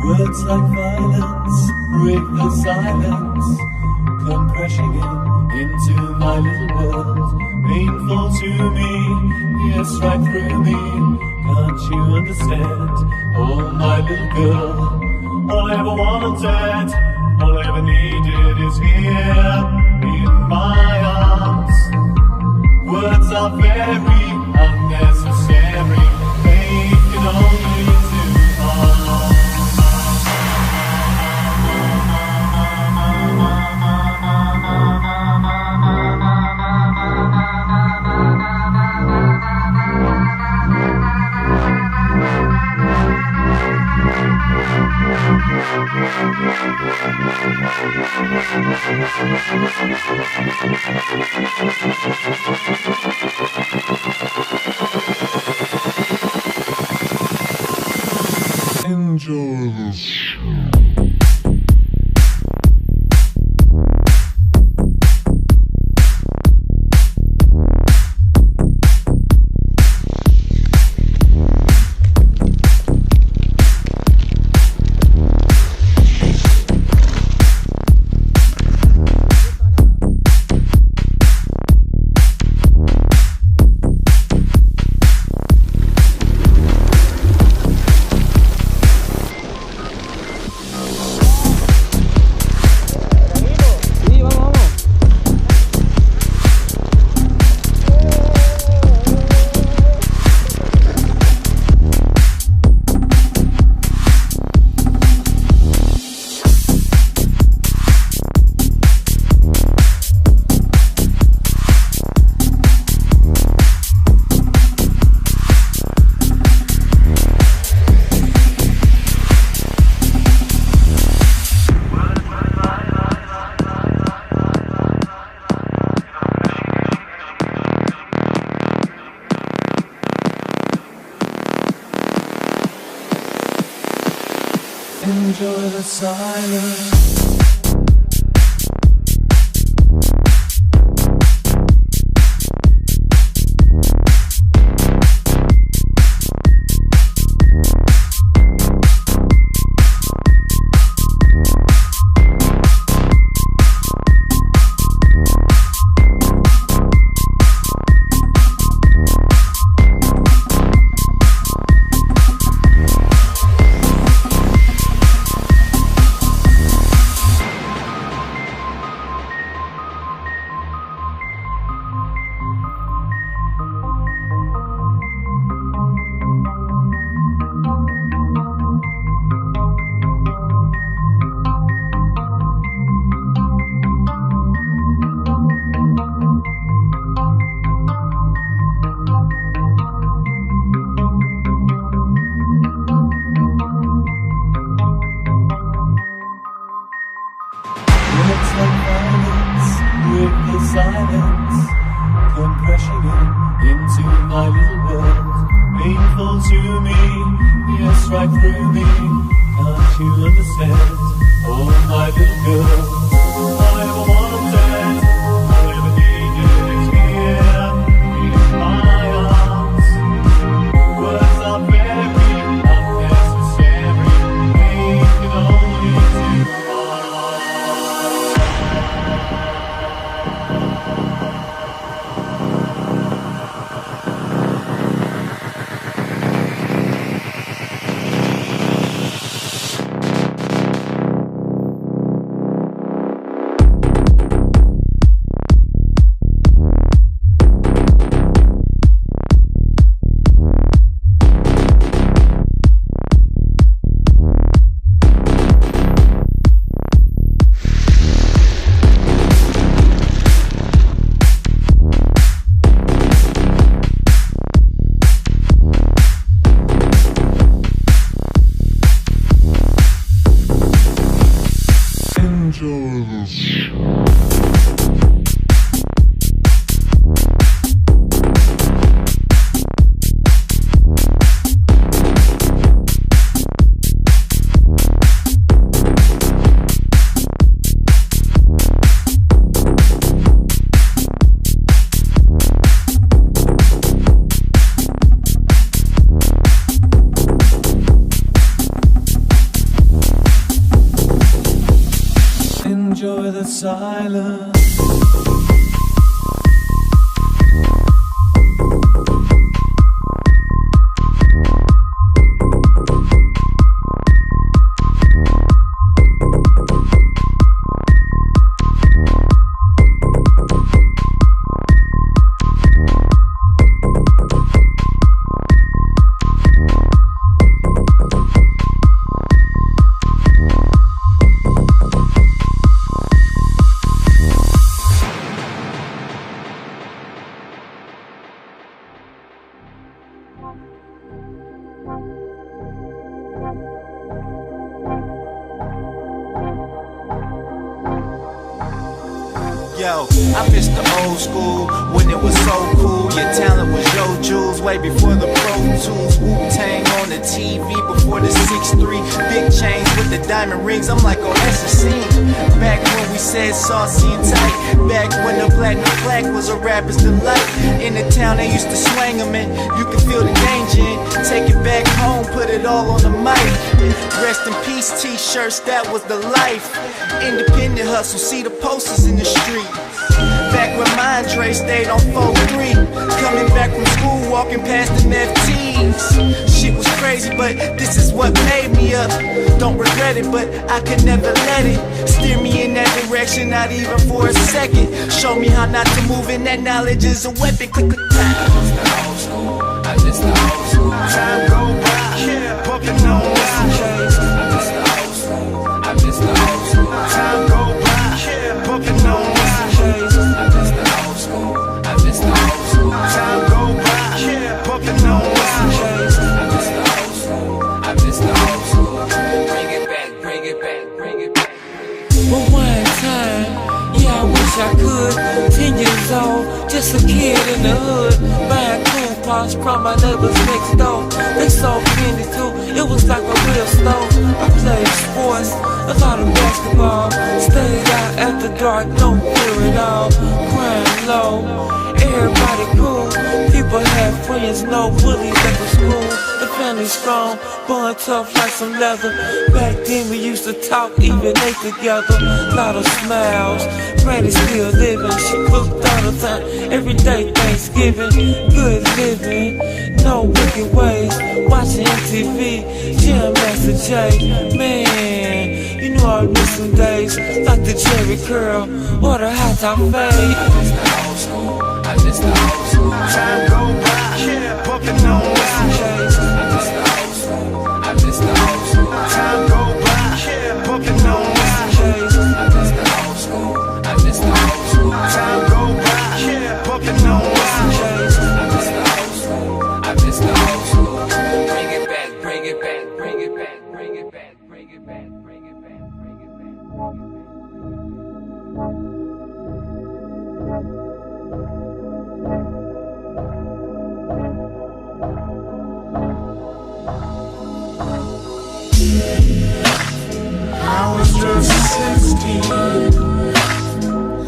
Words like violence break the silence, come crashing into my little world. Painful to me, yes, right through me. Can't you understand? Oh, my little girl. All I ever wanted, all I ever needed is here in my arms. Words are very unnecessary, they can only do harm. Enjoy the show. Enjoy the silence. silence, come crashing into my little world. Painful to me, yes, right through me. Can't you understand? Oh, my little girl, all I ever wanted, all I ever needed is here in my arms. Words are very unnecessary, they can only do harm. Enjoy the silence. Yo, I miss the old school when it was so cool. Your talent was your jewels way before the Pro Tools. Wu-Tang on the TV before the 6'3". Big chains with the diamond rings, I'm like, oh, that's a scene. Back when we said saucy and tight. Back when the platinum flag was a rapper's delight. In the town they used to swing them and you could feel the danger in. Take it back home, put it all on the mic. Rest in peace t-shirts, that was the life. Independent hustle, see the posters in the street. Back when my Andre stayed on 4-3. Coming back from school, walking past the FTs. Shit was crazy, but this is what made me up. Don't regret it, but I could never let it steer me in that direction, not even for a second. Show me how not to move, and that knowledge is a weapon. Click, click, clack. I miss the old school. I miss the old school. Time go by, bumping on days. I miss the old school. I miss the old school. Time go by, bumping on days. I miss the old school. I miss the old school. Time go by, bumping on days. I miss the old school. I miss the old school. Bring it back, bring it back, bring it back. But one time, yeah, I wish I could. 10 years old, just a kid in the hood, buying cool pops from my neighbors next door. They sold candy too, it was like a real store. I played sports, a lot of basketball. Stayed out after dark, no fear at all. Crime low, everybody cool. People had friends, no bullies at the school. The family strong, born tough like some leather. Back then we used to talk, even ate together. Lot of smiles, granny still living. She cooked all the time, every day Thanksgiving. Good living, no wicked ways. Watching MTV, Jam Master J. Man, you know I miss some days like the Jerry Curl or the hot top fade. I miss the old school. I miss the old school. Time go by, bumping on days. I miss the old school. I miss the old school. Time go by, bumping on days. I miss the old school. I miss the old school. Time go by, bumping on days. I miss the old school. I miss the old school. Bring it back, bring it back, bring it back, bring it back, bring it back, bring it back, bring it back, bring it back. I was just 16,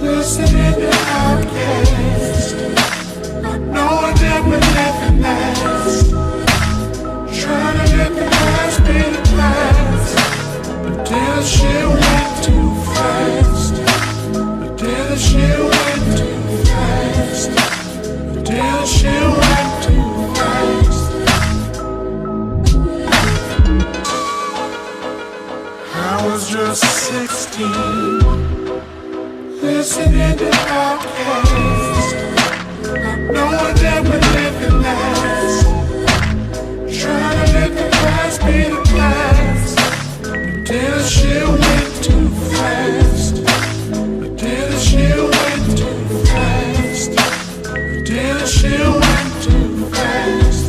listening to Outkast, not knowing that we're living last, trying to let the past be the past. But damn, shit went too fast. But damn, shit went too fast. But damn, shit went too fast. I was just 16, listening to Outkast, not knowing that we're living last, trying to let the past be the past. But damn, shit went too fast. But damn, shit went too fast. But damn, shit went too fast.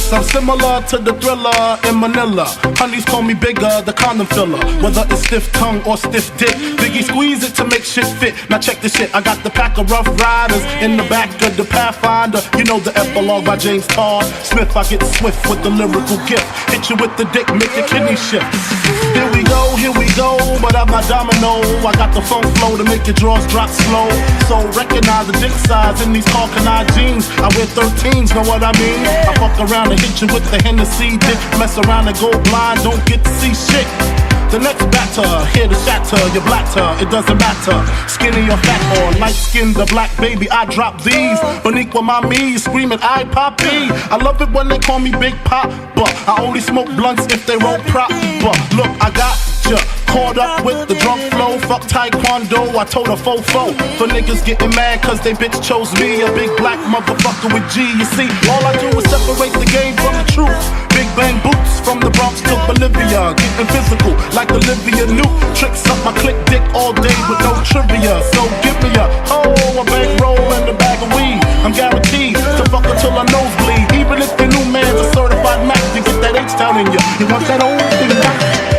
I'm similar to the Thriller in Manila. Honeys call me bigger, the condom filler. Whether it's stiff tongue or stiff dick, Biggie squeeze it to make shit fit. Now check this shit, I got the pack of Rough Riders in the back of the Pathfinder. You know the epilogue by James Todd Smith. I get swift with the lyrical gift. Hit you with the dick, make your kidney shift. Here we go, but I'm not domino. I got the funk flow to make your drawers drop slow. So recognize the dick size in these Carcanine jeans. I wear 13s, know what I mean? I fuck around and hit you with the Hennessy dick. Mess around and go blind, don't get to see shit. The next batter, here to shatter your blatter, it doesn't matter. Skinny or fat or light skinned or black, baby, I drop these. Boniqua mommy screaming, I poppy. I love it when they call me Big Pop, but I only smoke blunts if they roll prop. But look, I got ya caught up with the drunk flow. Fuck taekwondo, I told a fofo. For niggas getting mad cause they bitch chose me, a big black motherfucker with G. You see, all I do is separate the game from the truth. Big bang boots from the Bronx to Bolivia, getting physical like Olivia Newt. Tricks up my click dick all day with no trivia. So give me a bankroll and a bag of weed. I'm guaranteed to fuck until I nosebleed. Even if the new man's a certified Mac, you get that H-Town in you. You want that old thing back?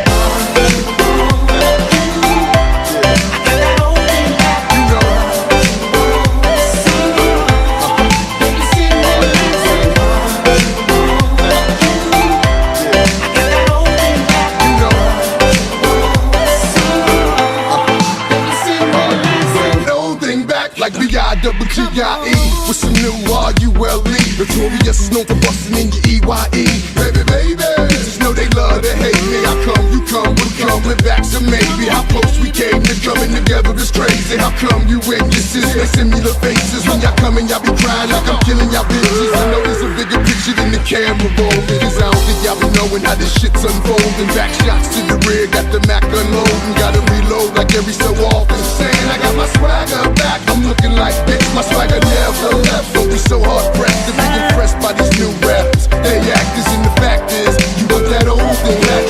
B-I-double-G-I-E with some new R-U-L-E. Notorious is known for busting in your E-Y-E. Baby, baby, bitches know they love to hate me. How come you come with coming back to maybe? How close we came to coming together is crazy. How come you witnesses make similar faces? When y'all coming, y'all be crying like I'm killing y'all bitches. I know there's a bigger picture than the camera roll. Cause I don't think y'all be knowing how this shit's unfolding. Back shots to the rear, got the Mac unloading. Gotta reload like every so often. Saying I got my swagger back, I'm looking like bitch, my swagger never left. Don't be so hard pressed to be impressed by these new rappers. They actors and the fact is, you want that old thing back.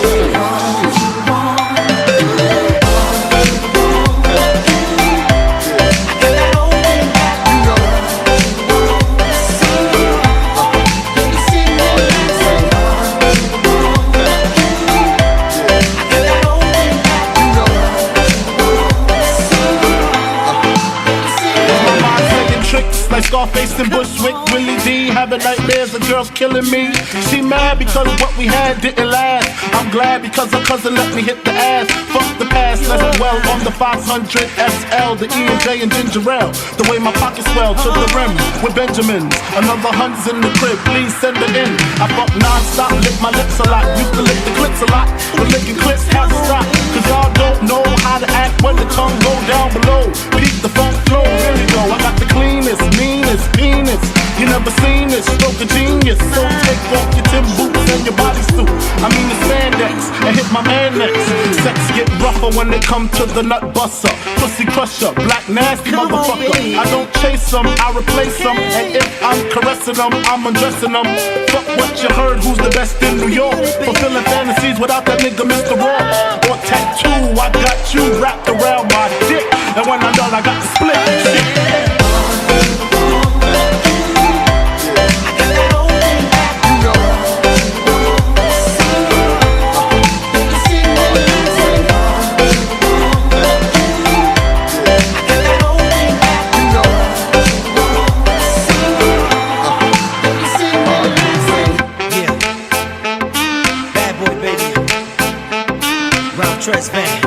Scarface and Bushwick, Willie D having nightmares of girls killing me. She mad because what we had didn't last. I'm glad because her cousin let me hit the ass. Fuck the past, let's dwell on the 500 SL, the E and J and ginger ale. The way my pockets swell to the rim with Benjamins. Another hund's in the crib, please send it in. I fuck non-stop, lick my lips a lot. Used to lick the clips a lot, but licking clips has to stop. Cause y'all don't know how to act when the tongue go down below. Peak the funk flow, really go. I got the cleanest, meanest penis. You never seen this, stroke of genius. So take off your Tim boots and your bodysuit. I mean the spandex, and hit my man next. Sex get rougher when they come to the nut buster. Pussy crusher, black nasty motherfucker. I don't chase them, I replace them. And if I'm caressing them, I'm undressing them. Fuck what you heard, who's the best in New York? Fulfilling fantasies without that nigga Mr. Raw. Or tattoo, I got you wrapped around my dick. And when I'm done, I got to split shit. Van.